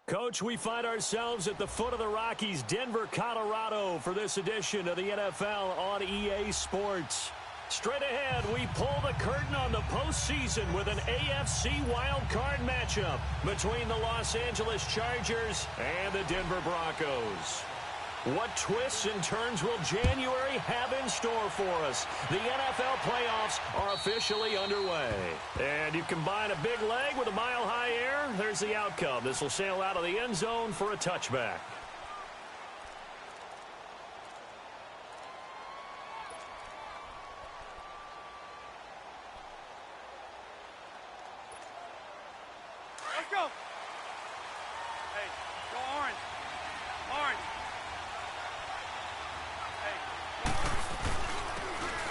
Coach, we find ourselves at the foot of the Rockies, Denver, Colorado, for this edition of the NFL on EA Sports. Straight ahead, we pull the curtain on the postseason with an AFC Wildcard matchup between the Los Angeles Chargers and the Denver Broncos. What twists and turns will January have in store for us? The NFL playoffs are officially underway. And you combine a big leg with a mile-high air, there's the outcome. This will sail out of the end zone for a touchback. Let's go. Hey, go orange. Orange.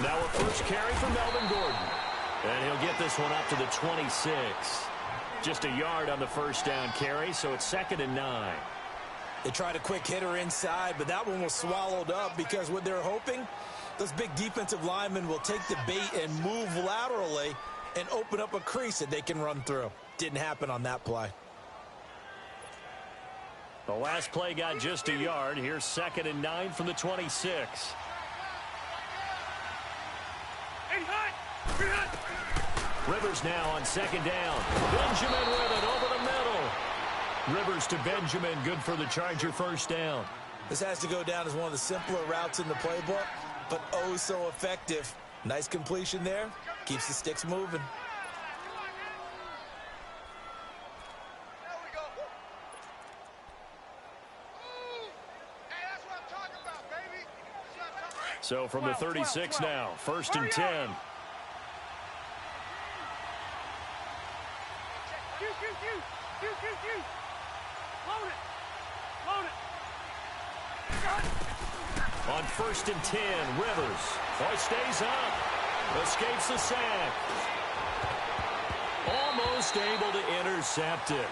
Now a first carry for Melvin Gordon. And he'll get this one up to the 26. Just a yard on the first down carry, so it's 2nd and 9. They tried a quick hitter inside, but that one was swallowed up because what they're hoping, those big defensive linemen will take the bait and move laterally and open up a crease that they can run through. Didn't happen on that play. The last play got just a yard. Here's 2nd and 9 from the 26. Rivers now on 2nd down. Benjamin with it over the middle. Rivers to Benjamin, good for the Charger first down. This has to go down as one of the simpler routes in the playbook, but oh so effective. Nice completion there. Keeps the sticks moving. So from the 36 now, 1st and 10. On 1st and 10, Rivers. Boy, stays up. Escapes the sack. Almost able to intercept it.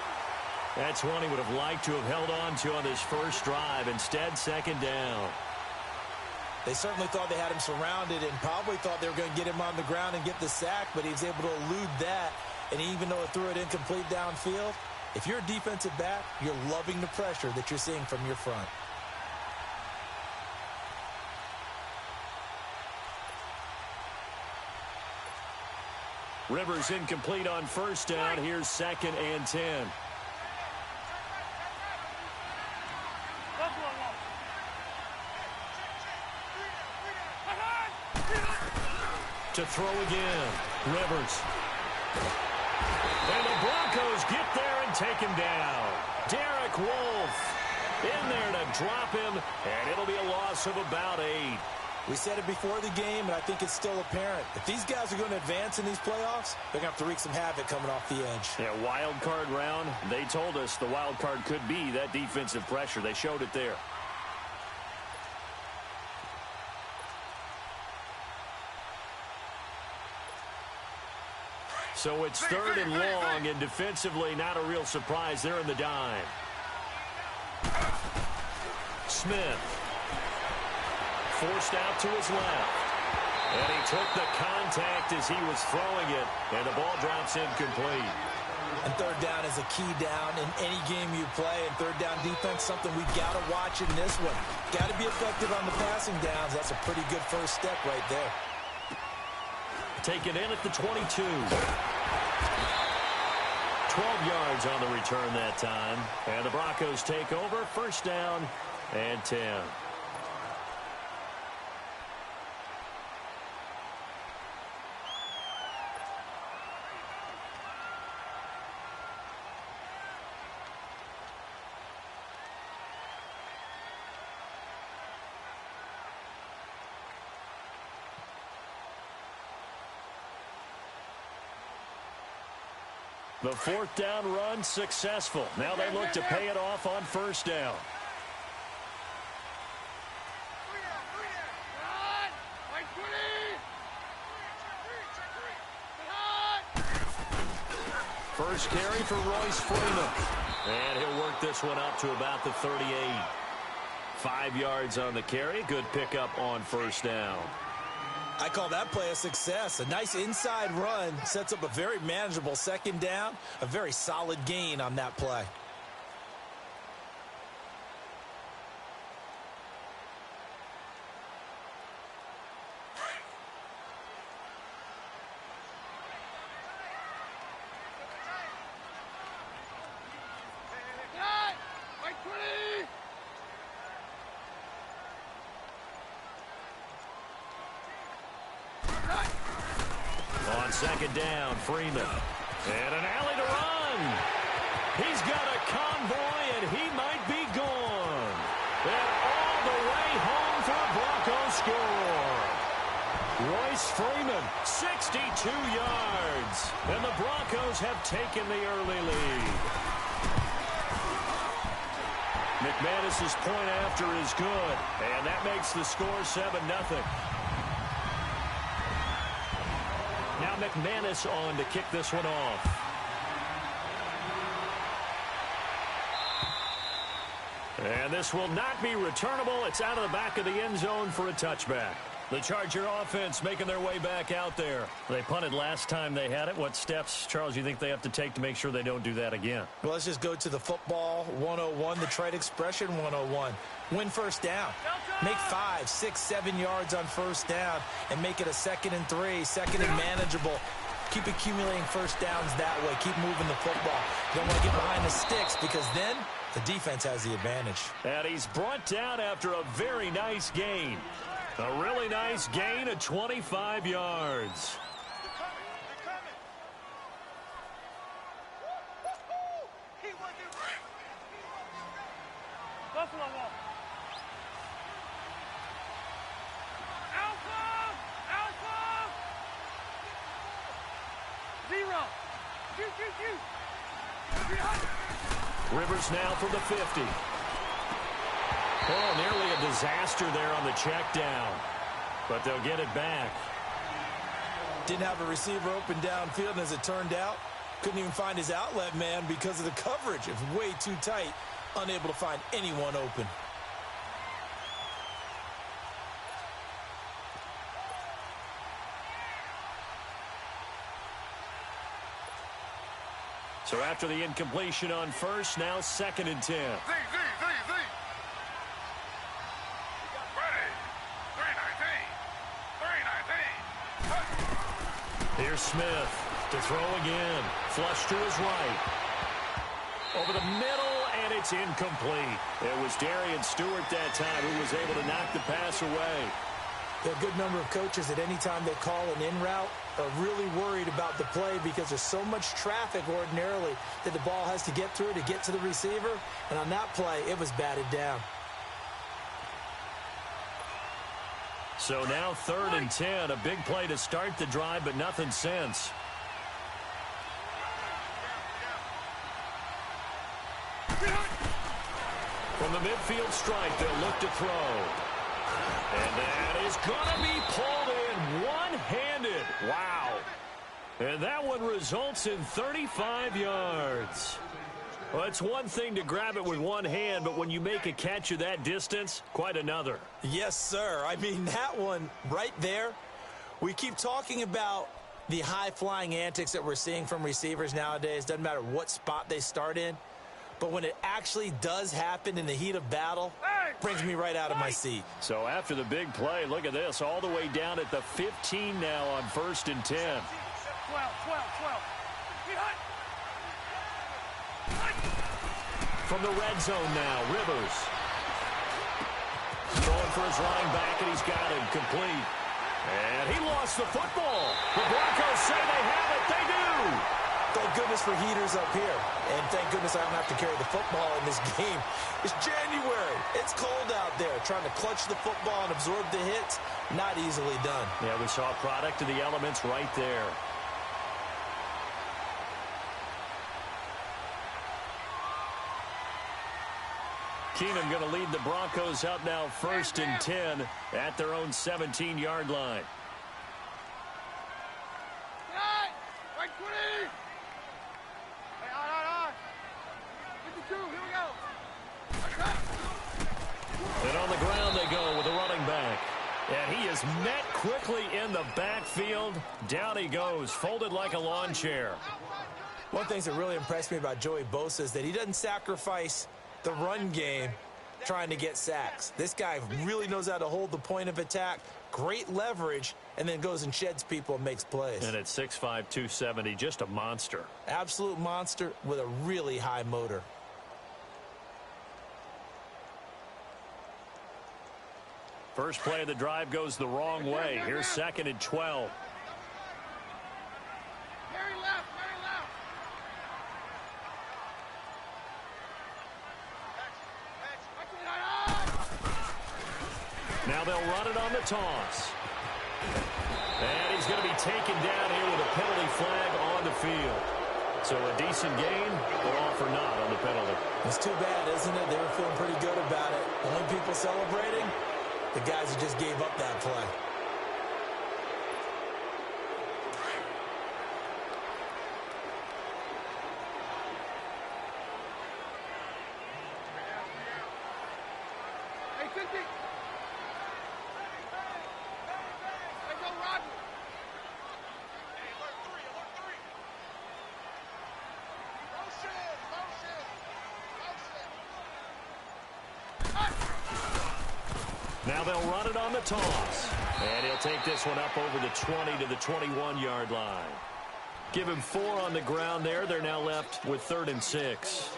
That's one he would have liked to have held on to on this first drive. Instead, 2nd down. They certainly thought they had him surrounded and probably thought they were going to get him on the ground and get the sack, but he was able to elude that. And even though it threw it incomplete downfield, if you're a defensive back, you're loving the pressure that you're seeing from your front. Rivers incomplete on 1st down. Here's 2nd and 10. To throw again, Rivers. And the Broncos get there and take him down. Derek Wolfe in there to drop him, and it'll be a loss of about 8. We said it before the game, and I think it's still apparent. If these guys are going to advance in these playoffs, they're going to have to wreak some havoc coming off the edge. Yeah, wild card round. They told us the wild card could be that defensive pressure. They showed it there. So it's 3rd and long, and defensively not a real surprise. They're in the dime. Smith. Forced out to his left. And he took the contact as he was throwing it, and the ball drops incomplete. And 3rd down is a key down in any game you play. And 3rd down defense, something we've got to watch in this one. Got to be effective on the passing downs. That's a pretty good first step right there. Taken in at the 22. 12 yards on the return that time. And the Broncos take over, 1st down and 10. The 4th down run successful. Now they look to pay it off on 1st down. First carry for Royce Freeman. And he'll work this one up to about the 38. 5 yards on the carry. Good pickup on 1st down. I call that play a success. A nice inside run sets up a very manageable 2nd down. A very solid gain on that play. Second down, Freeman. And an alley to run. He's got a convoy, and he might be gone. And all the way home for a Broncos score. Royce Freeman, 62 yards. And the Broncos have taken the early lead. McManus's point after is good, and that makes the score 7-0. Now McManus on to kick this one off. And this will not be returnable. It's out of the back of the end zone for a touchback. The Charger offense making their way back out there. They punted last time they had it. What steps, Charles, you think they have to take to make sure they don't do that again? Well, let's just go to the football 101, the trade expression 101. Win first down. Make 5, 6, 7 yards on first down and make it a 2nd and 3, 2nd and manageable. Keep accumulating first downs that way. Keep moving the football. You don't want to get behind the sticks because then the defense has the advantage. And he's brought down after a very nice gain. A really nice gain of 25 yards. Buffalo wall. Alpha! Alpha! 0. Rivers now from the 50. Oh, nearly a disaster there on the check down. But they'll get it back. Didn't have a receiver open downfield, and as it turned out, couldn't even find his outlet man because of the coverage. It was way too tight, unable to find anyone open. So after the incompletion on first, now 2nd and 10. Here's Smith to throw again. Flush to his right. Over the middle, and it's incomplete. It was Darian Stewart that time who was able to knock the pass away. There are a good number of coaches that any time they call an in route are really worried about the play because there's so much traffic ordinarily that the ball has to get through to get to the receiver. And on that play, it was batted down. So now 3rd and 10, a big play to start the drive, but nothing since. From the midfield stripe, they'll look to throw. And that is going to be pulled in one-handed. Wow. And that one results in 35 yards. Well, it's one thing to grab it with one hand, but when you make a catch of that distance, quite another. Yes, sir. I mean, that one right there, we keep talking about the high-flying antics that we're seeing from receivers nowadays. Doesn't matter what spot they start in. But when it actually does happen in the heat of battle, brings me right out of my seat. So after the big play, look at this, all the way down at the 15 now on 1st and 10. 12. From the red zone now, Rivers. Throwing for his running back, and he's got him complete. And he lost the football. The Broncos say they have it. They do. Thank goodness for heaters up here. And thank goodness I don't have to carry the football in this game. It's January. It's cold out there. Trying to clutch the football and absorb the hits, not easily done. Yeah, we saw a product of the elements right there. Keenum going to lead the Broncos out now 1st and 10 at their own 17-yard line. And on the ground they go with a running back. And he is met quickly in the backfield. Down he goes, folded like a lawn chair. One of the things that really impressed me about Joey Bosa is that he doesn't sacrifice the run game trying to get sacks. This guy really knows how to hold the point of attack, great leverage, and then goes and sheds people and makes plays. And at 6'5", 270, just a monster. Absolute monster with a really high motor. First play of the drive goes the wrong way. Here's 2nd and 12. run it on the toss. And he's going to be taken down here with a penalty flag on the field. So a decent gain, but all for naught on the penalty. It's too bad, isn't it? They were feeling pretty good about it. Only people celebrating, the guys who just gave up that play. Now they'll run it on the toss. And he'll take this one up over the 20 to the 21-yard line. Give him 4 on the ground there. They're now left with 3rd and 6.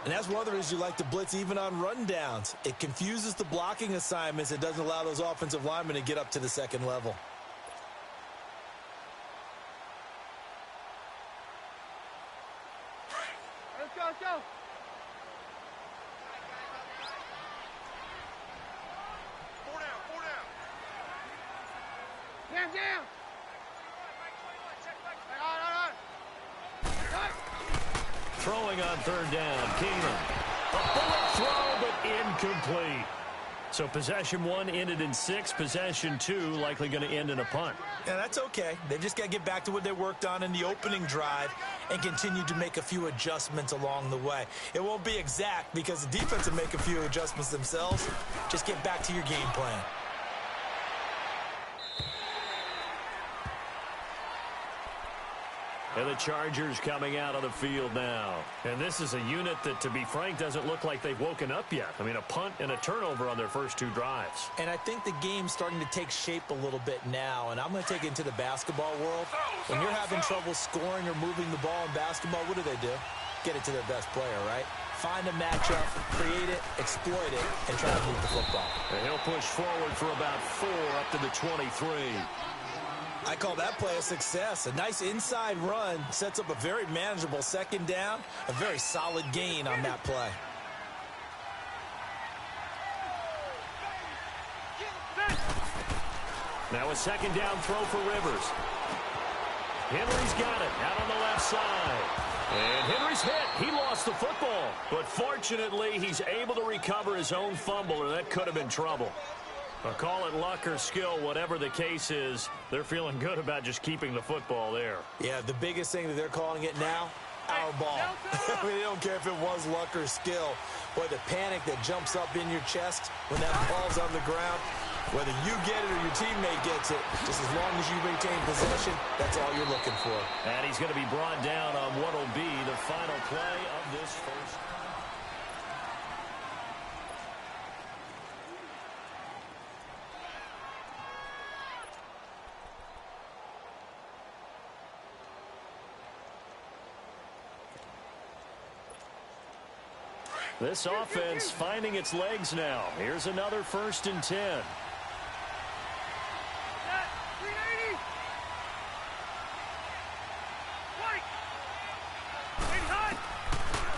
And that's one of the reasons you like to blitz even on rundowns. It confuses the blocking assignments. It doesn't allow those offensive linemen to get up to the second level. Let's go, let's go. Down. Throwing on 3rd down, Keenum. A bullet throw, but incomplete. So possession 1 ended in 6. Possession 2 likely going to end in a punt. Yeah, that's okay. They've just got to get back to what they worked on in the opening drive and continue to make a few adjustments along the way. It won't be exact because the defense will make a few adjustments themselves. Just get back to your game plan. And the Chargers coming out on the field now. And this is a unit that, to be frank, doesn't look like they've woken up yet. I mean, a punt and a turnover on their first 2 drives. And I think the game's starting to take shape a little bit now. And I'm going to take it into the basketball world. When you're having trouble scoring or moving the ball in basketball, what do? Get it to their best player, right? Find a matchup, create it, exploit it, and try to move the football. And he'll push forward for about 4 up to the 23. I call that play a success. A nice inside run sets up a very manageable 2nd down, a very solid gain on that play. Now a 2nd down throw for Rivers. Henry's got it out on the left side. And Henry's hit. He lost the football. But fortunately, he's able to recover his own fumble, or that could have been trouble. I'll call it luck or skill, whatever the case is. They're feeling good about just keeping the football there. Yeah, the biggest thing that they're calling it now, our ball. I mean, they don't care if it was luck or skill. Boy, the panic that jumps up in your chest when that ball's on the ground, whether you get it or your teammate gets it, just as long as you maintain possession, that's all you're looking for. And he's going to be brought down on what will be the final play of this first. This offense finding its legs now. Here's another 1st and 10.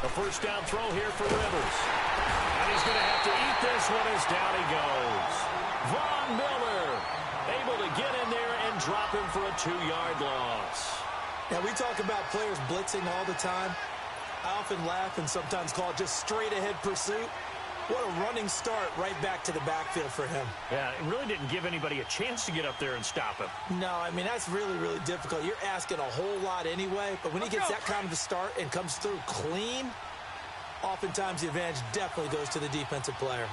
A 1st down throw here for Rivers. And he's going to have to eat this one as down he goes. Von Miller able to get in there and drop him for a 2-yard loss. Now, we talk about players blitzing all the time. I often laugh and sometimes call it just straight-ahead pursuit. What a running start right back to the backfield for him. Yeah, it really didn't give anybody a chance to get up there and stop him. No, I mean, that's really, really difficult. You're asking a whole lot anyway, but when he gets that kind of a start and comes through clean, oftentimes the advantage definitely goes to the defensive player.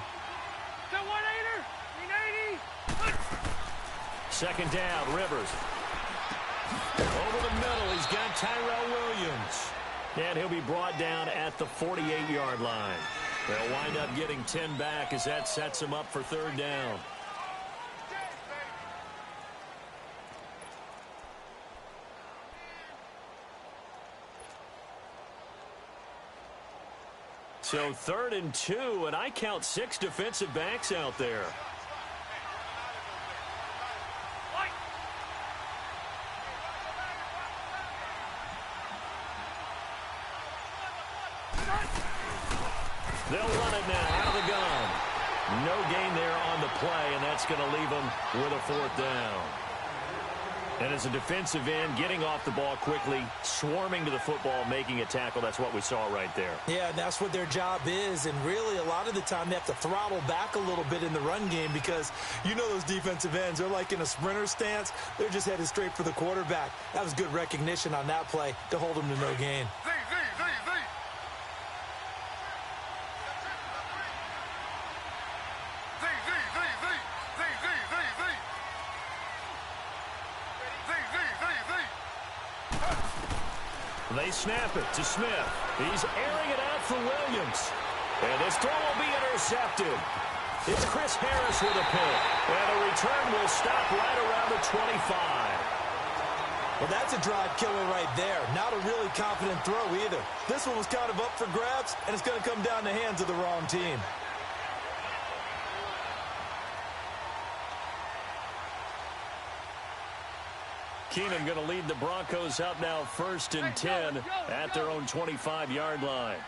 2nd down, Rivers. Over the middle, he's got Tyrell Williams. And he'll be brought down at the 48-yard line. They'll wind up getting 10 back as that sets him up for 3rd down. So 3rd and 2, and I count 6 defensive backs out there. They'll run it now out of the gun. No gain there on the play, and that's going to leave them with a 4th down. And as a defensive end, getting off the ball quickly, swarming to the football, making a tackle, that's what we saw right there. Yeah, and that's what their job is. And really, a lot of the time, they have to throttle back a little bit in the run game because you know those defensive ends, they're like in a sprinter stance. They're just headed straight for the quarterback. That was good recognition on that play to hold them to no gain. They snap it to Smith. He's airing it out for Williams. And this throw will be intercepted. It's Chris Harris with a pick. And a return will stop right around the 25. Well, that's a drive killer right there. Not a really confident throw either. This one was kind of up for grabs, and it's going to come down the hands of the wrong team. Keenum going to lead the Broncos up now 1st and 10 at their own 25-yard line.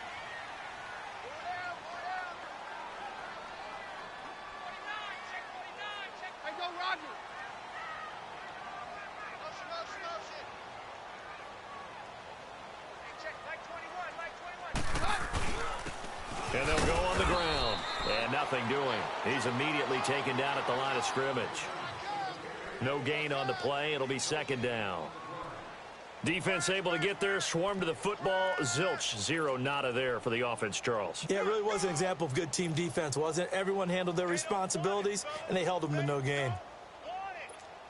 And they'll go on the ground. And nothing doing. He's immediately taken down at the line of scrimmage. No gain on the play. It'll be 2nd down. Defense able to get there, swarm to the football. Zilch, 0 nada there for the offense, Charles. Yeah, it really was an example of good team defense, wasn't it? Everyone handled their responsibilities, and they held them to no gain.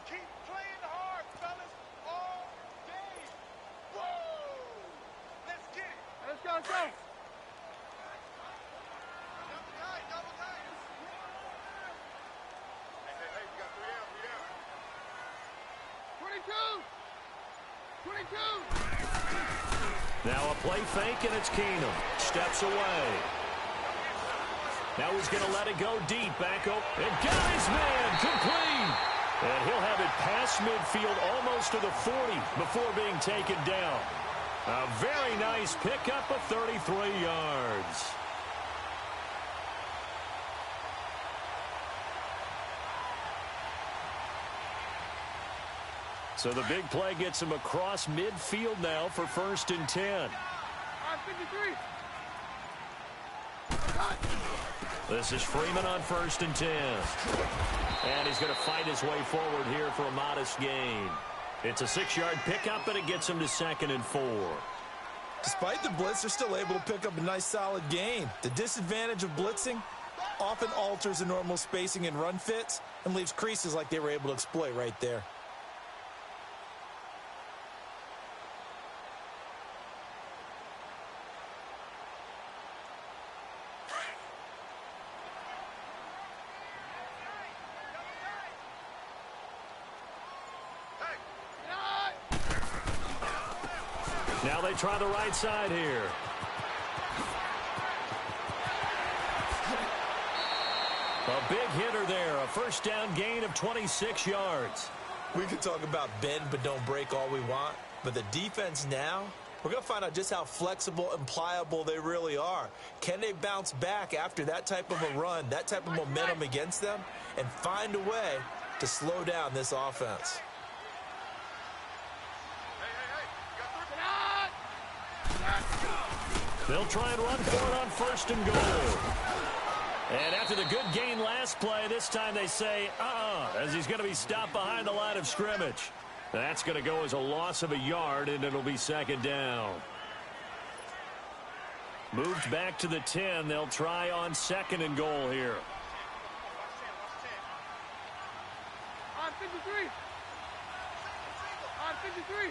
Keep playing hard, fellas, all day. Whoa! Let's get it. Let's go, let's go. Now a play fake, and it's Keenum. Steps away. Now he's going to let it go deep. Back up. And got his man. Complete. And he'll have it past midfield almost to the 40 before being taken down. A very nice pickup of 33 yards. So the big play gets him across midfield now for 1st and 10. This is Freeman on 1st and 10. And he's going to fight his way forward here for a modest gain. It's a 6-yard pickup, and it gets him to 2nd and 4. Despite the blitz, they're still able to pick up a nice solid gain. The disadvantage of blitzing often alters the normal spacing and run fits and leaves creases like they were able to exploit right there. Now they try the right side here. A big hitter there. A 1st down gain of 26 yards. We can talk about bend but don't break all we want, but the defense now, we're going to find out just how flexible and pliable they really are. Can they bounce back after that type of a run, that type of momentum against them, and find a way to slow down this offense? They'll try and run for it on 1st and goal. And after the good gain last play, this time they say, as he's going to be stopped behind the line of scrimmage. That's going to go as a loss of a yard, and it'll be 2nd down. Moved back to the 10. They'll try on 2nd and goal here. On 53. On 53.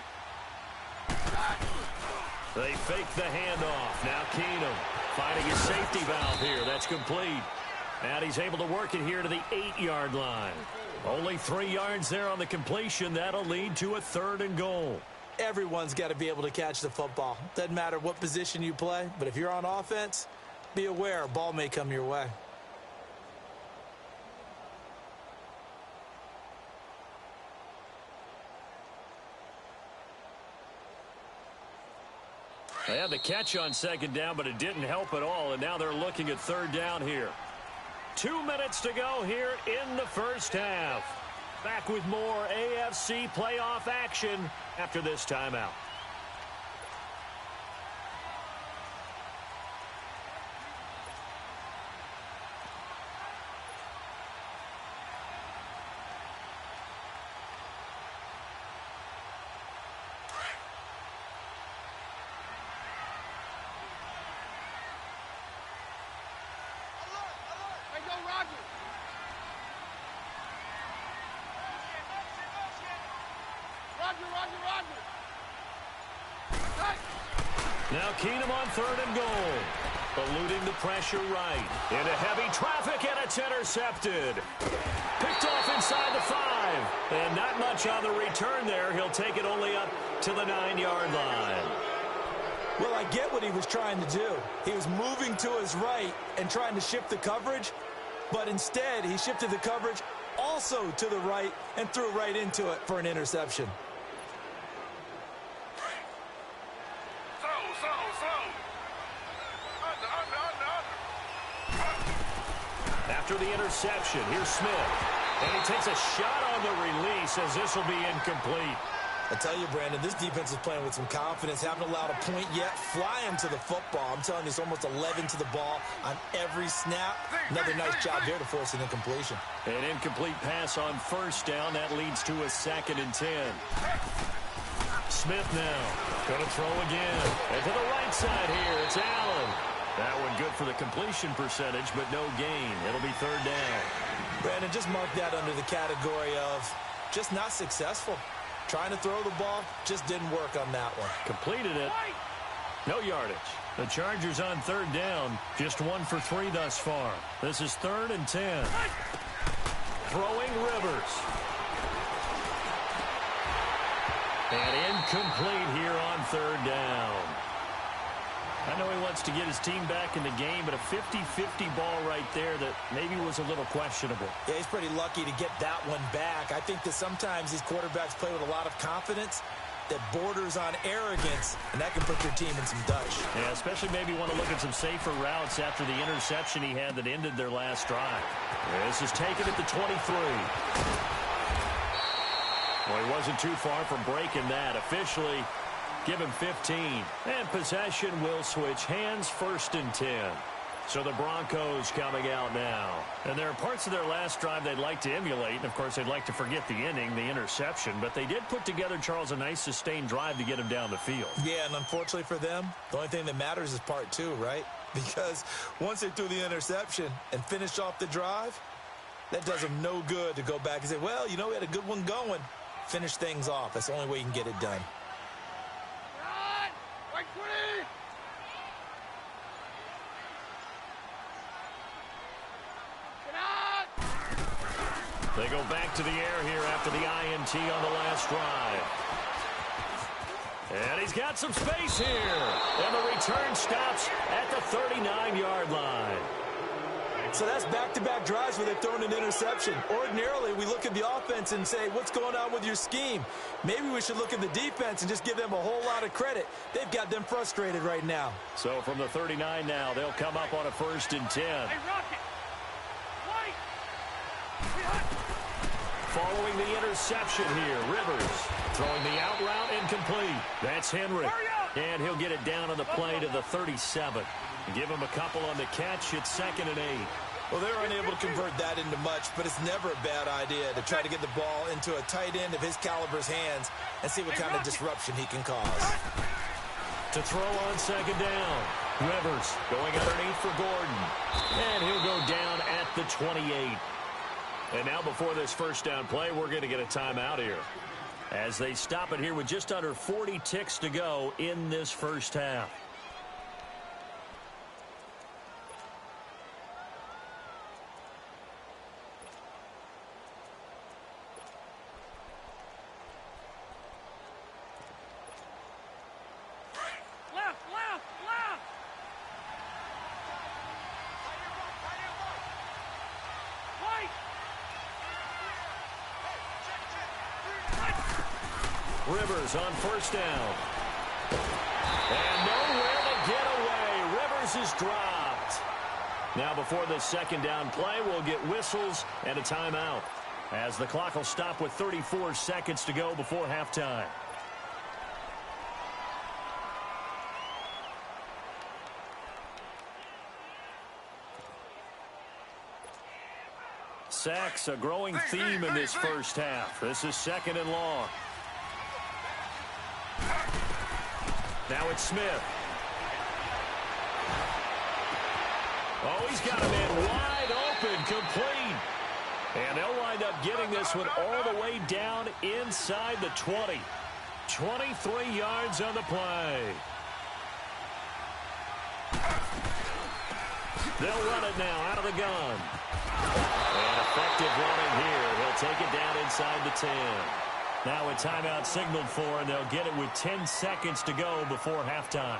They fake the handoff. Now Keenum finding his safety valve here. That's complete. And he's able to work it here to the 8-yard line. Only 3 yards there on the completion. That'll lead to a 3rd and goal. Everyone's got to be able to catch the football. Doesn't matter what position you play, but if you're on offense, be aware a ball may come your way. They had the catch on 2nd down, but it didn't help at all, and now they're looking at 3rd down here. 2 minutes to go here in the first half. Back with more AFC playoff action after this timeout. Now Keenum on 3rd and goal. Eluding the pressure right. Into heavy traffic, and it's intercepted. Picked off inside the 5. And not much on the return there. He'll take it only up to the 9-yard line. Well, I get what he was trying to do. He was moving to his right and trying to shift the coverage. But instead, he shifted the coverage also to the right and threw right into it for an interception. After the interception, here's Smith. And he takes a shot on the release as this will be incomplete. I tell you, Brandon, this defense is playing with some confidence. Haven't allowed a point yet. Flying to the football. I'm telling you, it's almost 11 to the ball on every snap. Another nice job there to force an incompletion. An incomplete pass on 1st down. That leads to a 2nd and 10. Smith now. Going to throw again. And to the right side here, it's Allen. That one good for the completion percentage, but no gain. It'll be 3rd down. Brandon, just mark that under the category of just not successful. Trying to throw the ball, just didn't work on that one. Completed it. No yardage. The Chargers on 3rd down. Just 1 for 3 thus far. This is 3rd and 10. Throwing Rivers. And incomplete here on 3rd down. I know he wants to get his team back in the game, but a 50-50 ball right there that maybe was a little questionable. Yeah, he's pretty lucky to get that one back. I think that sometimes these quarterbacks play with a lot of confidence that borders on arrogance, and that can put your team in some dutch. Yeah, especially maybe want to look at some safer routes after the interception he had that ended their last drive. This is taken at the 23. Well, he wasn't too far from breaking that. Officially, give him 15. And possession will switch hands, 1st and 10. So the Broncos coming out now. And there are parts of their last drive they'd like to emulate. And, of course, they'd like to forget the inning, the interception. But they did put together, Charles, a nice sustained drive to get him down the field. Yeah, and unfortunately for them, the only thing that matters is part 2, right? Because once they threw the interception and finished off the drive, that does them no good to go back and say, well, you know, we had a good one going. Finish things off. That's the only way you can get it done. They go back to the air here after the INT on the last drive. And he's got some space here. And the return stops at the 39-yard line. So that's back-to-back drives where they've thrown an interception. Ordinarily, we look at the offense and say, what's going on with your scheme? Maybe we should look at the defense and just give them a whole lot of credit. They've got them frustrated right now. So from the 39 now, they'll come up on a 1st and 10. Hey, Rocket! Following the interception here, Rivers throwing the out route incomplete. That's Henry. And he'll get it down on the play to the 37. Give him a couple on the catch. It's 2nd and 8. Well, they're unable to convert that into much, but it's never a bad idea to try to get the ball into a tight end of his caliber's hands and see what kind of disruption he can cause. To throw on 2nd down. Rivers going underneath for Gordon. And he'll go down at the 28. And now before this 1st down play, we're going to get a timeout here. As they stop it here with just under 40 ticks to go in this 1st half. Rivers on 1st down. And nowhere to get away. Rivers is dropped. Now before this second down play, we'll get whistles and a timeout, as the clock will stop with 34 seconds to go before halftime. Sacks, a growing theme in this first half. This is second and long. Now it's Smith. Oh, he's got a man wide open, complete. And they'll wind up getting this one all the way down inside the 20. 23 yards on the play. They'll run it now out of the gun. And effective running here. He'll take it down inside the 10. Now a timeout signaled for, and they'll get it with 10 seconds to go before halftime.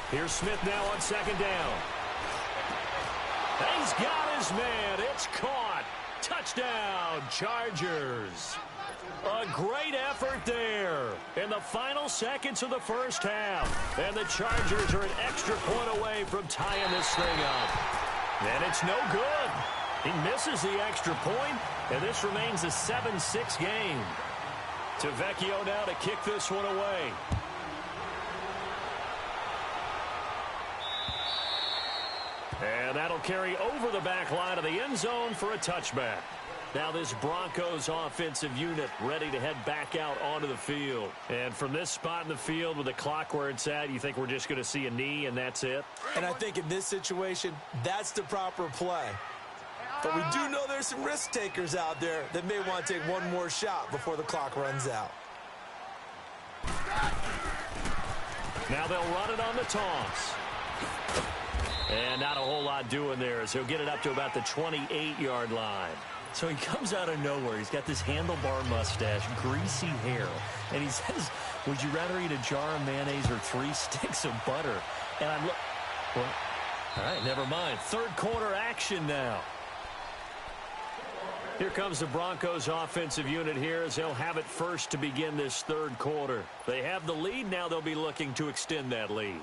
Here's Smith now on second down. He's got his man. It's caught. Touchdown, Chargers. A great effort there in the final seconds of the first half. And the Chargers are an extra point away from tying this thing up. And it's no good. He misses the extra point, and this remains a 7-6 game. To Vecchio now to kick this one away. And that'll carry over the back line of the end zone for a touchback. Now this Broncos offensive unit ready to head back out onto the field. And from this spot in the field with the clock where it's at, you think we're just going to see a knee and that's it? And I think in this situation, that's the proper play. But we do know there's some risk takers out there that may want to take one more shot before the clock runs out. Now they'll run it on the toss. And not a whole lot doing there as he'll get it up to about the 28-yard line. So he comes out of nowhere. He's got this handlebar mustache, greasy hair. And he says, would you rather eat a jar of mayonnaise or 3 sticks of butter? And I'm well, all right, never mind. Third quarter action now. Here comes the Broncos offensive unit here as they'll have it first to begin this third quarter. They have the lead. Now they'll be looking to extend that lead.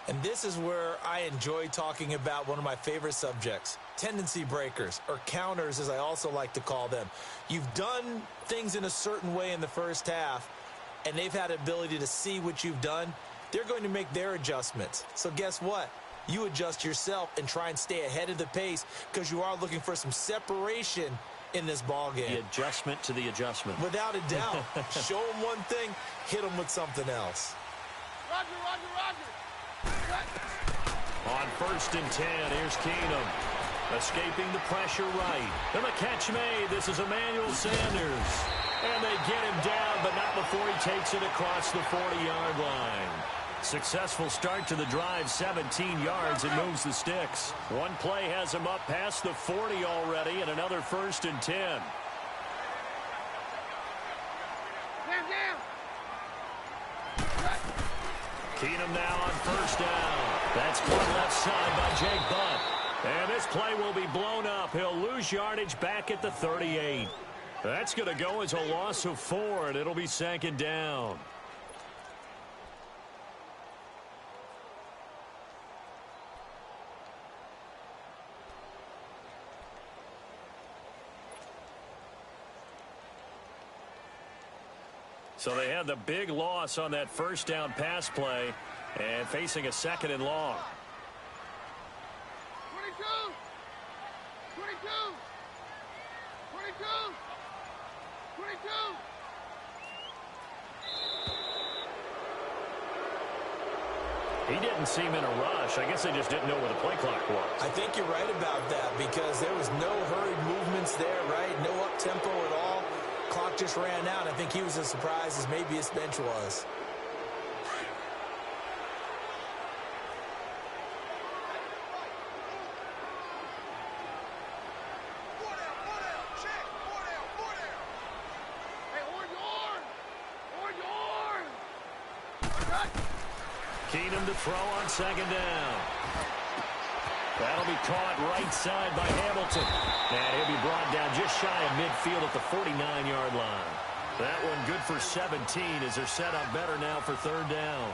And this is where I enjoy talking about one of my favorite subjects, tendency breakers, or counters as I also like to call them. You've done things in a certain way in the first half, and they've had the ability to see what you've done. They're going to make their adjustments. So guess what? You adjust yourself and try and stay ahead of the pace because you are looking for some separation in this ball game. The adjustment to the adjustment. Without a doubt. Show them one thing, hit them with something else. Roger, Roger, Roger. On first and 10, here's Keenum. Escaping the pressure right. And the catch made. This is Emmanuel Sanders. And they get him down, but not before he takes it across the 40-yard line. Successful start to the drive, 17 yards, and moves the sticks. One play has him up past the 40 already, and another first and 10. Down, down. Keenum now on first down. That's caught left side by Jake Butt. And this play will be blown up. He'll lose yardage back at the 38. That's going to go as a loss of 4, and it'll be second down. So they had the big loss on that first down pass play and facing a second and long. 22. 22. 22. 22. He didn't seem in a rush. I guess they just didn't know where the play clock was. I think you're right about that because there was no hurried movements there, right? No up-tempo at all. Clock just ran out. I think he was as surprised as maybe his bench was. Keenum to throw on second down. That'll be caught right side by Hamilton. And he'll be brought down just shy of midfield at the 49-yard line. That one good for 17 as they're set up better now for third down.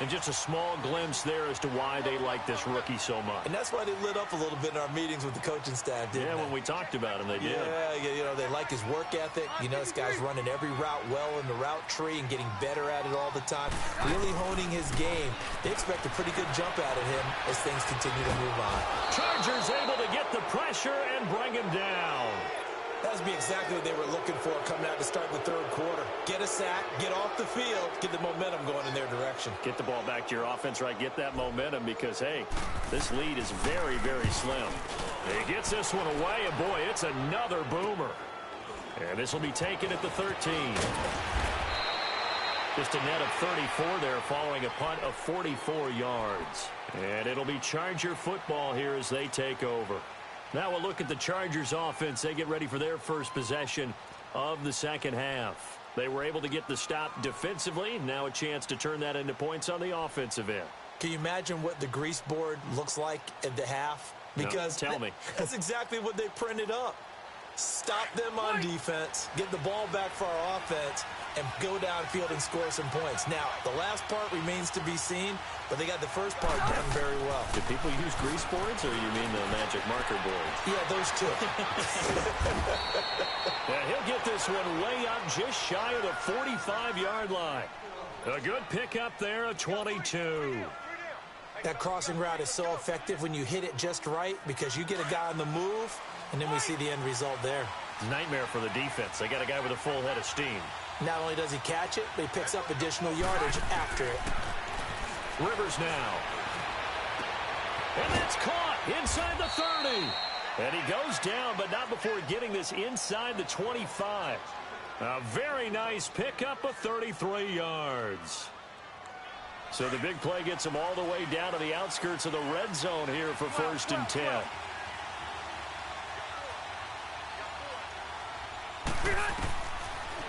And just a small glimpse there as to why they like this rookie so much. And that's why they lit up a little bit in our meetings with the coaching staff, didn't they? Yeah, when we talked about him, they did. Yeah, they like his work ethic. This guy's running every route well in the route tree and getting better at it all the time, really honing his game. They expect a pretty good jump out of him as things continue to move on. Chargers able to get the pressure and bring him down. That would be exactly what they were looking for coming out to start the third quarter. Get a sack, get off the field, get the momentum going in their direction. Get the ball back to your offense, right? Get that momentum because, hey, this lead is very, very slim. He gets this one away, and boy, it's another boomer. And this will be taken at the 13. Just a net of 34 there following a punt of 44 yards. And it'll be Charger football here as they take over. Now we'll look at the Chargers offense. They get ready for their first possession of the second half. They were able to get the stop defensively. Now a chance to turn that into points on the offensive end. Can you imagine what the grease board looks like at the half? Because no, tell me. That's exactly what they printed up. Stop them on defense, get the ball back for our offense, and go downfield and score some points. Now, the last part remains to be seen, but they got the first part done very well. Do people use grease boards, or you mean the magic marker boards? Yeah, those two. Yeah, he'll get this one way up just shy of the 45-yard line. A good pickup there, a 22. That crossing route is so effective when you hit it just right because you get a guy on the move, and then we see the end result there. Nightmare for the defense. They got a guy with a full head of steam. Not only does he catch it, but he picks up additional yardage after it. Rivers now. And that's caught inside the 30. And he goes down, but not before getting this inside the 25. A very nice pickup of 33 yards. So the big play gets him all the way down to the outskirts of the red zone here for 1st and 10.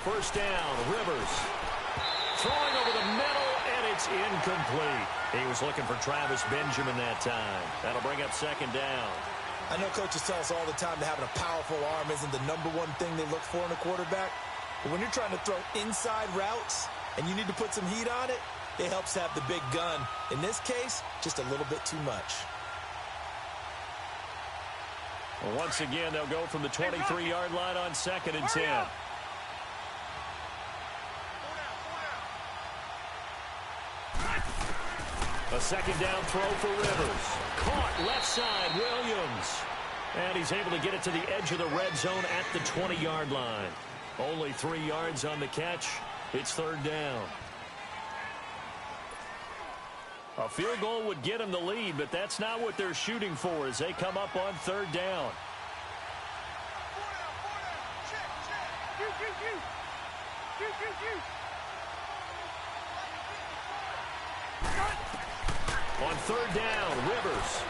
First down, Rivers. Throwing over the middle, and it's incomplete. He was looking for Travis Benjamin that time. That'll bring up 2nd down. I know coaches tell us all the time that having a powerful arm isn't the #1 thing they look for in a quarterback. But when you're trying to throw inside routes and you need to put some heat on it, it helps have the big gun. In this case, just a little bit too much. Well, once again, they'll go from the 23-yard line on 2nd and 10. A 2nd down throw for Rivers. Caught left side, Williams. And he's able to get it to the edge of the red zone at the 20-yard line. Only 3 yards on the catch. It's 3rd down. A field goal would get them the lead, but that's not what they're shooting for as they come up on 3rd down. On 3rd down, Rivers.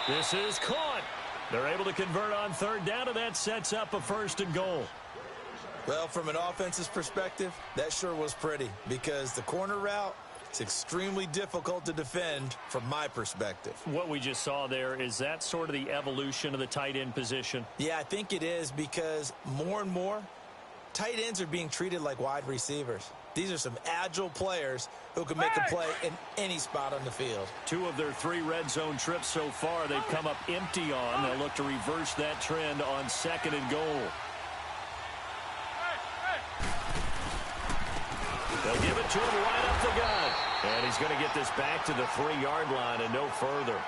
This is caught. They're able to convert on 3rd down, and that sets up a 1st and goal. Well, from an offense's perspective, that sure was pretty because the corner route is extremely difficult to defend from my perspective. What we just saw there, is that sort of the evolution of the tight end position? Yeah, I think it is because more and more, tight ends are being treated like wide receivers. These are some agile players who can make a play in any spot on the field. 2 of their 3 red zone trips so far, they've come up empty on. They'll look to reverse that trend on 2nd and goal. They'll give it to him right up the gut. And he's going to get this back to the 3-yard line and no further.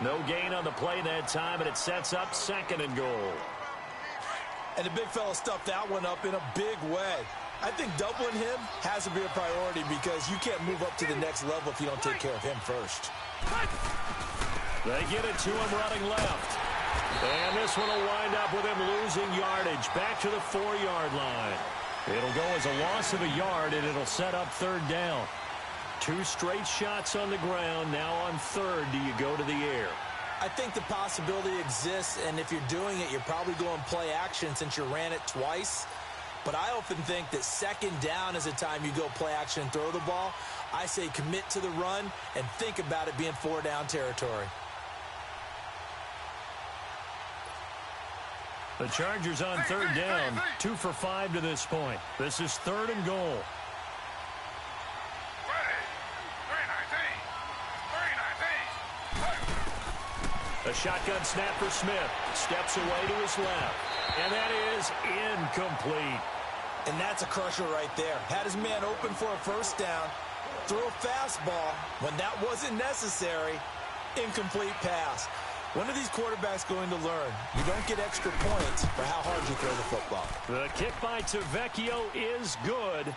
No gain on the play that time, and it sets up 2nd and goal. And the big fella stuffed that one up in a big way. I think doubling him has to be a priority because you can't move up to the next level if you don't take care of him first. They get it to him running left. And this one will wind up with him losing yardage back to the 4-yard line. It'll go as a loss of a yard, and it'll set up 3rd down. 2 straight shots on the ground. Now on 3rd, do you go to the air? I think the possibility exists, and if you're doing it, you're probably going play action since you ran it twice. But I often think that second down is a time you go play action and throw the ball. I say commit to the run and think about it being 4-down territory. The Chargers on third down, 2 for 5 to this point. This is 3rd and goal. A shotgun snap for Smith. Steps away to his left. And that is incomplete. And that's a crusher right there. Had his man open for a first down. Throw a fastball when that wasn't necessary. Incomplete pass. When are these quarterbacks going to learn? You don't get extra points for how hard you throw the football. The kick by Tavecchio is good.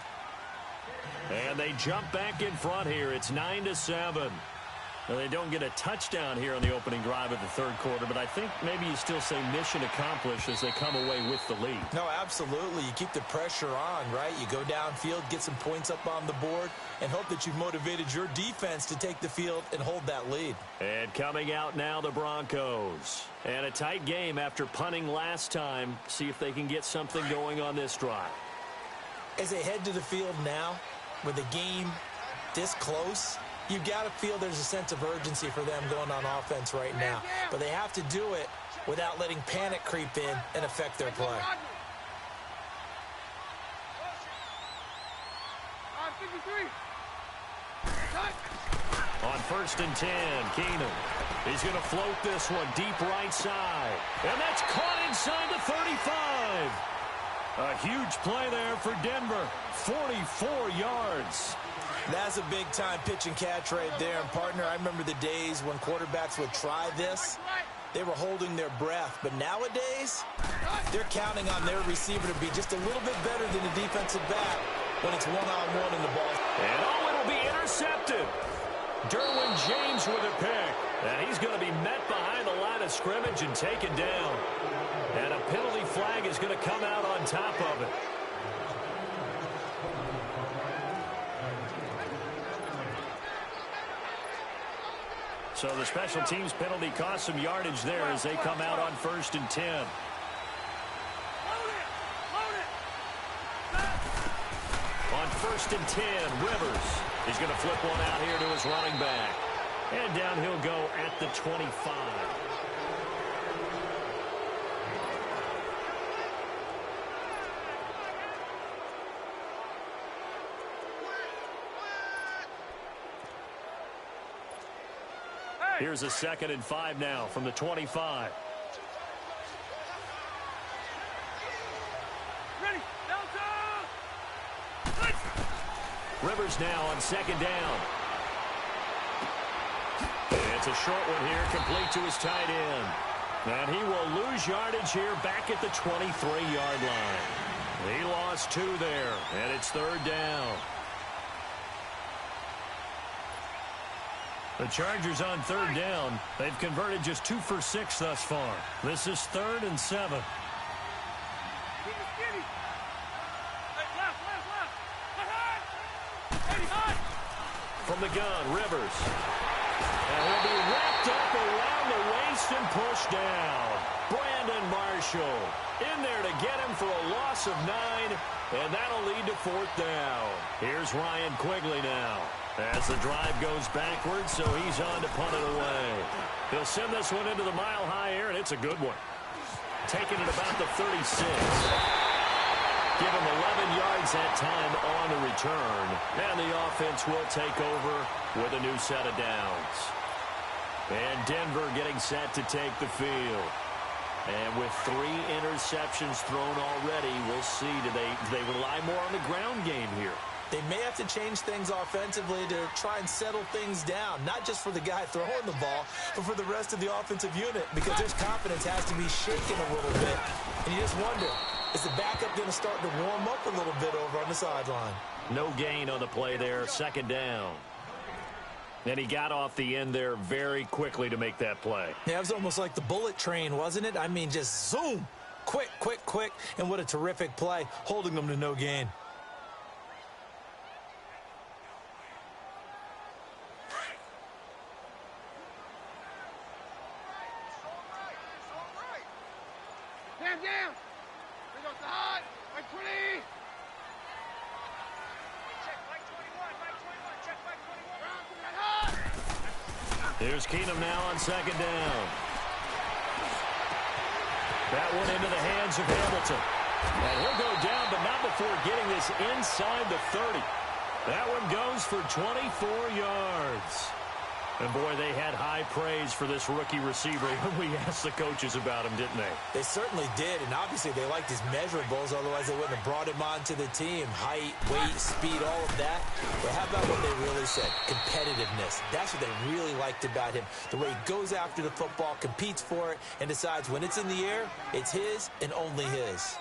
And they jump back in front here. It's 9-7. Now, they don't get a touchdown here on the opening drive of the third quarter, but I think maybe you still say mission accomplished as they come away with the lead. No, absolutely. You keep the pressure on, right? You go downfield, get some points up on the board, and hope that you've motivated your defense to take the field and hold that lead. And coming out now, the Broncos. And a tight game after punting last time. See if they can get something going on this drive. As they head to the field now, with the game this close, you've got to feel there's a sense of urgency for them going on offense right now. But they have to do it without letting panic creep in and affect their play. On 1st and 10, Keenum. He's going to float this one deep right side. And that's caught inside the 35. A huge play there for Denver. 44 yards. That's a big-time pitch and catch right there. And, partner, I remember the days when quarterbacks would try this. They were holding their breath. But nowadays, they're counting on their receiver to be just a little bit better than the defensive back when it's one-on-one in the ball. And, oh, it'll be intercepted. Derwin James with a pick. And he's going to be met behind the line of scrimmage and taken down. And a penalty flag is going to come out on top of it. So the special teams penalty cost some yardage there as they come out on 1st and 10. On 1st and 10, Rivers. He's going to flip one out here to his running back. And down he'll go at the 25. Here's a 2nd and 5 now from the 25. Ready, Rivers now on 2nd down. It's a short one here, complete to his tight end. And he will lose yardage here back at the 23-yard line. He lost 2 there, and it's 3rd down. The Chargers on 3rd down. They've converted just 2 for 6 thus far. This is 3rd and 7. From the gun, Rivers. And he'll be wrapped up around the waist and pushed down. Brandon Marshall in there to get him for a loss of 9, and that'll lead to 4th down. Here's Ryan Quigley now. As the drive goes backwards, so he's on to punt it away. He'll send this one into the mile-high air, and it's a good one. Taking it about the 36. Give him 11 yards that time on the return. And the offense will take over with a new set of downs. And Denver getting set to take the field. And with 3 interceptions thrown already, we'll see. Do they rely more on the ground game here? They may have to change things offensively to try and settle things down, not just for the guy throwing the ball, but for the rest of the offensive unit, because their confidence has to be shaken a little bit. And you just wonder, is the backup going to start to warm up a little bit over on the sideline? No gain on the play there, 2nd down. And he got off the end there very quickly to make that play. Yeah, it was almost like the bullet train, wasn't it? I mean, just zoom, quick, quick, quick, and what a terrific play, holding them to no gain. Like 20. Here's Keenum now on second down. That one into the hands of Hamilton. And he'll go down, but not before getting this inside the 30. That one goes for 24 yards. And, boy, they had high praise for this rookie receiver when we asked the coaches about him, didn't they? They certainly did, and obviously they liked his measurables, otherwise they wouldn't have brought him onto the team. Height, weight, speed, all of that. But how about what they really said? Competitiveness. That's what they really liked about him. The way he goes after the football, competes for it, and decides when it's in the air, it's his and only his.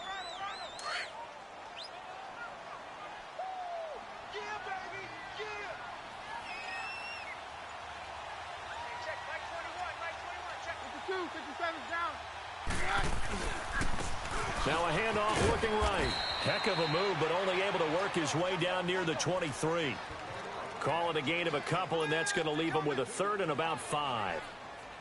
Now a handoff looking right. Heck of a move, but only able to work his way down near the 23. Call it a gain of a couple, and that's going to leave him with a third and about 5.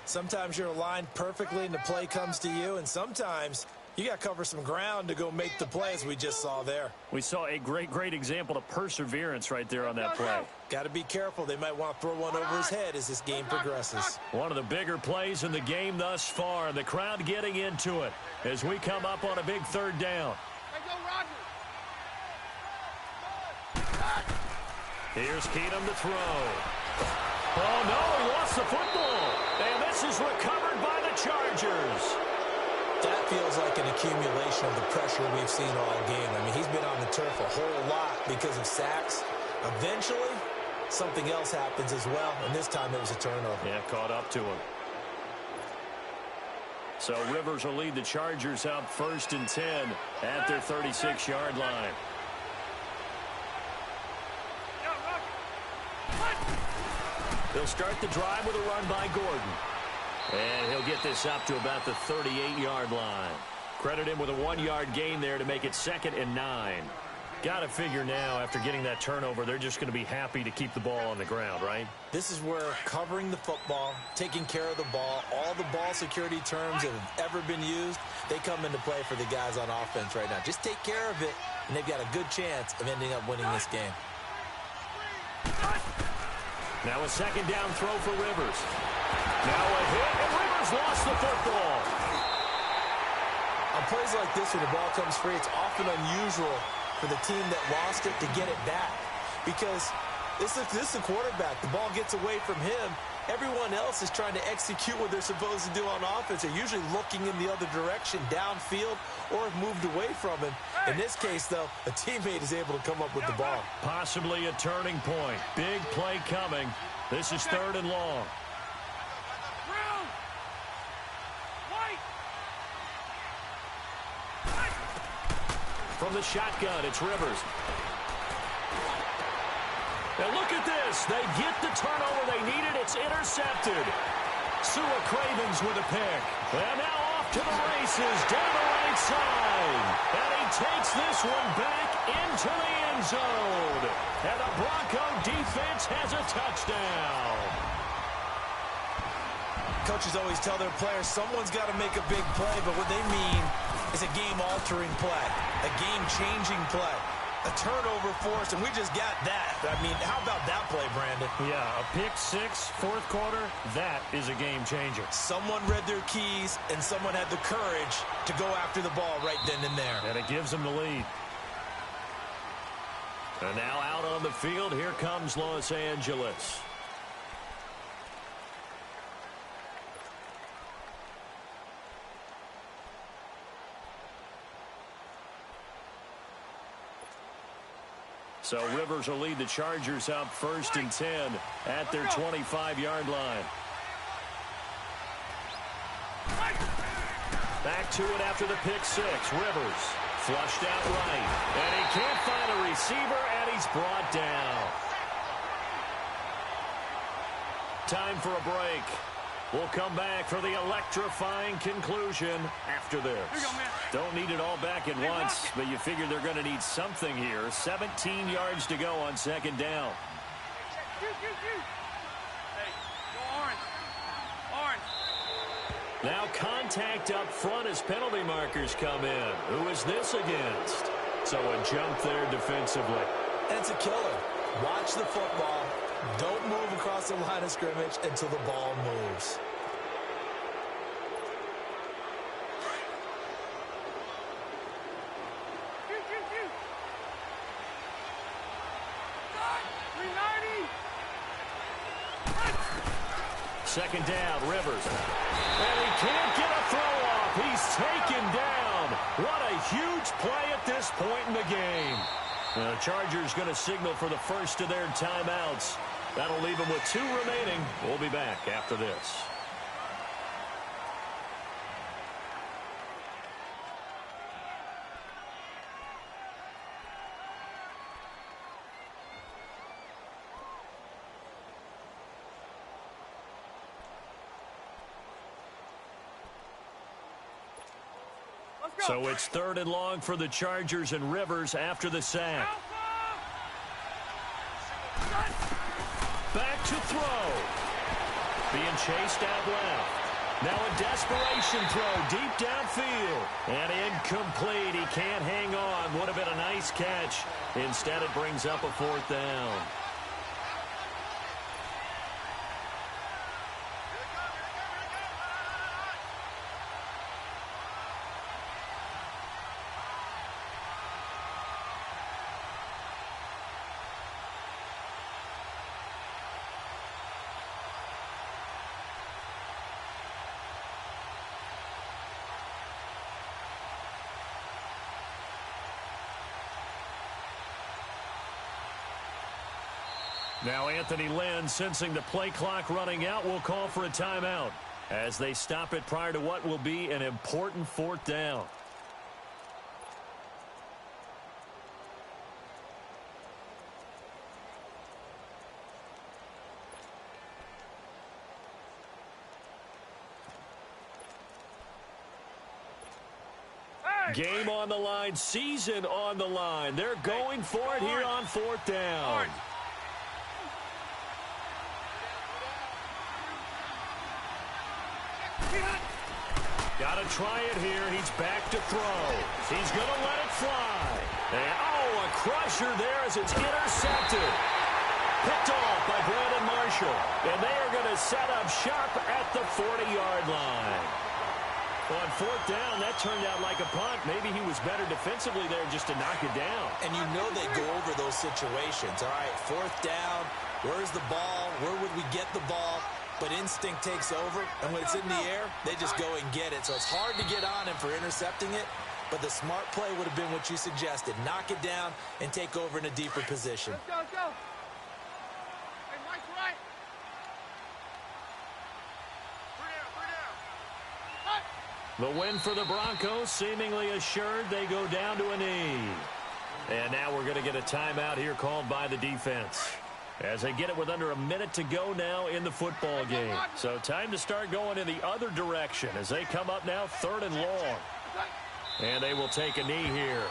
Sometimes you're aligned perfectly and the play comes to you, and sometimes you got to cover some ground to go make the play, as we just saw there. We saw a great example of perseverance right there on that play. Got to be careful. They might want to throw one over his head as this game progresses. One of the bigger plays in the game thus far. The crowd getting into it as we come up on a big third down. Here's Keenum to throw. Oh, no, he lost the football. And this is recovered by the Chargers. That feels like an accumulation of the pressure we've seen all game. I mean, he's been on the turf a whole lot because of sacks. Eventually, something else happens as well, and this time it was a turnover. Yeah, caught up to him. So Rivers will lead the Chargers out 1st and 10 at their 36-yard line. They'll start the drive with a run by Gordon. And he'll get this up to about the 38-yard line. Credit him with a 1-yard gain there to make it 2nd and 9. Got to figure now, after getting that turnover, they're just going to be happy to keep the ball on the ground, right? This is where covering the football, taking care of the ball, all the ball security terms that have ever been used, they come into play for the guys on offense right now. Just take care of it, and they've got a good chance of ending up winning this game. Now a 2nd down throw for Rivers. Now a hit, and Rivers lost the football. On plays like this, when the ball comes free, it's often unusual for the team that lost it to get it back. Because this is the quarterback. The ball gets away from him. Everyone else is trying to execute what they're supposed to do on offense. They're usually looking in the other direction, downfield, or have moved away from him. In this case, though, a teammate is able to come up with the ball. Possibly a turning point. Big play coming. This is 3rd and long. From the shotgun, it's Rivers. And look at this. They get the turnover they needed. It's intercepted. Sua Cravens with a pick. And now off to the races down the right side. And he takes this one back into the end zone. And the Bronco defense has a touchdown. Coaches always tell their players someone's got to make a big play, but what they mean is a game-altering play, a game-changing play, a turnover force, and we just got that. I mean, how about that play, Brandon? Yeah, a pick 6, 4th quarter, that is a game-changer. Someone read their keys, and someone had the courage to go after the ball right then and there. And it gives them the lead. And now out on the field, here comes Los Angeles. So Rivers will lead the Chargers out 1st and 10 at their 25-yard line. Back to it after the pick 6. Rivers flushed out right. And he can't find a receiver, and he's brought down. Time for a break. We'll come back for the electrifying conclusion after this. Don't need it all back at once, but you figure they're going to need something here. 17 yards to go on 2nd down. Hey, go orange. Orange. Now contact up front as penalty markers come in. Who is this against? So a jump there defensively. And it's a killer. Watch the football. Don't move across the line of scrimmage until the ball moves. Second down, Rivers. And he can't get a throw off. He's taken down. What a huge play at this point in the game. The Chargers going to signal for the first of their timeouts. That'll leave them with 2 remaining. We'll be back after this. So it's 3rd and long for the Chargers and Rivers after the sack. Back to throw. Being chased out left. Now a desperation throw deep downfield. And incomplete. He can't hang on. Would have been a nice catch. Instead, it brings up a 4th down. Now Anthony Lynn, sensing the play clock running out, will call for a timeout as they stop it prior to what will be an important 4th down. Game on the line, season on the line. They're going for it here on 4th down. Got to try it here. He's back to throw. He's going to let it fly. And, a crusher there as it's intercepted. Picked off by Brandon Marshall. And they are going to set up shop at the 40-yard line. On 4th down, that turned out like a punt. Maybe he was better defensively there just to knock it down. And you know they go over those situations. All right, 4th down. Where's the ball? Where would we get the ball? But instinct takes over, and when it's in the air, they just go and get it. So it's hard to get on him for intercepting it, but the smart play would have been what you suggested. Knock it down and take over in a deeper position. Let's go, let's go. Hey, Mike's right. 3 down. The win for the Broncos seemingly assured. They go down to a knee. And now we're going to get a timeout here called by the defense, as they get it with under a minute to go now in the football game. So time to start going in the other direction as they come up now 3rd and long. And they will take a knee here.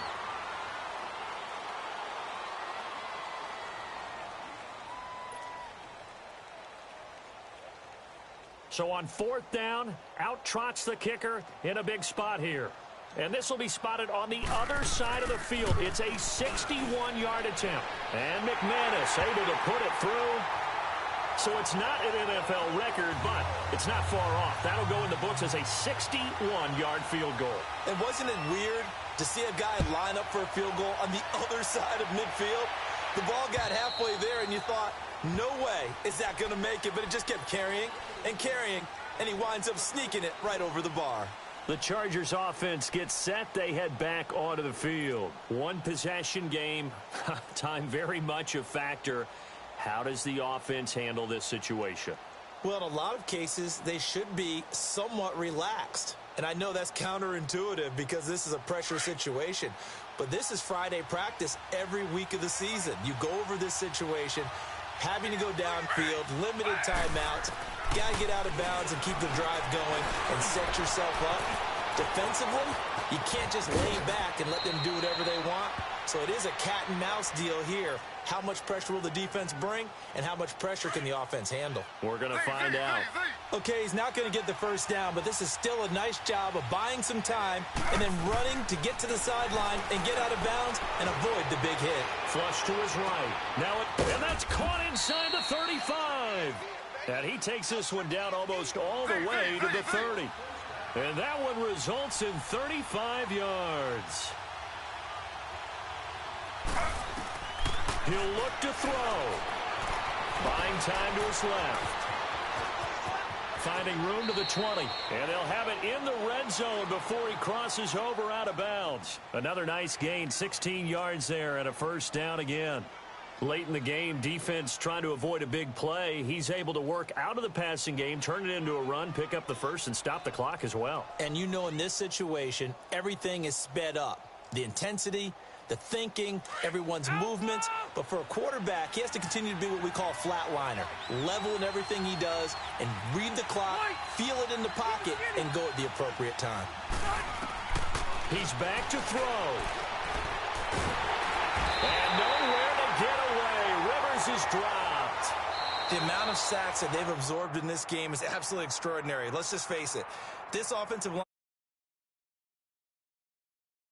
So on 4th down, out trots the kicker in a big spot here. And this will be spotted on the other side of the field. It's a 61-yard attempt. And McManus able to put it through. So it's not an NFL record, but it's not far off. That'll go in the books as a 61-yard field goal. And wasn't it weird to see a guy line up for a field goal on the other side of midfield? The ball got halfway there, and you thought, no way is that going to make it. But it just kept carrying and carrying, and he winds up sneaking it right over the bar. The Chargers offense gets set. They head back onto the field. One possession game. Time very much a factor. How does the offense handle this situation? Well, in a lot of cases, they should be somewhat relaxed. And I know that's counterintuitive because this is a pressure situation. But this is Friday practice every week of the season. You go over this situation, having to go downfield, limited timeouts. Got to get out of bounds and keep the drive going and set yourself up. Defensively, you can't just lay back and let them do whatever they want. So it is a cat and mouse deal here. How much pressure will the defense bring, and how much pressure can the offense handle? We're going to find out. Okay, he's not going to get the first down, but this is still a nice job of buying some time and then running to get to the sideline and get out of bounds and avoid the big hit. Flush to his right. And that's caught inside the 35. And he takes this one down almost all the way to the 30. And that one results in 35 yards. He'll look to throw. Buying time to his left. Finding room to the 20. And they'll have it in the red zone before he crosses over out of bounds. Another nice gain, 16 yards there and a first down again. Late in the game, defense trying to avoid a big play. He's able to work out of the passing game, turn it into a run, pick up the first, and stop the clock as well. And you know in this situation, everything is sped up. The intensity, the thinking, everyone's movements. But for a quarterback, he has to continue to be what we call flatliner. Level in everything he does and read the clock, feel it in the pocket, and go at the appropriate time. He's back to throw. And nowhere to get away. Rivers is dropped. The amount of sacks that they've absorbed in this game is absolutely extraordinary. Let's just face it. This offensive line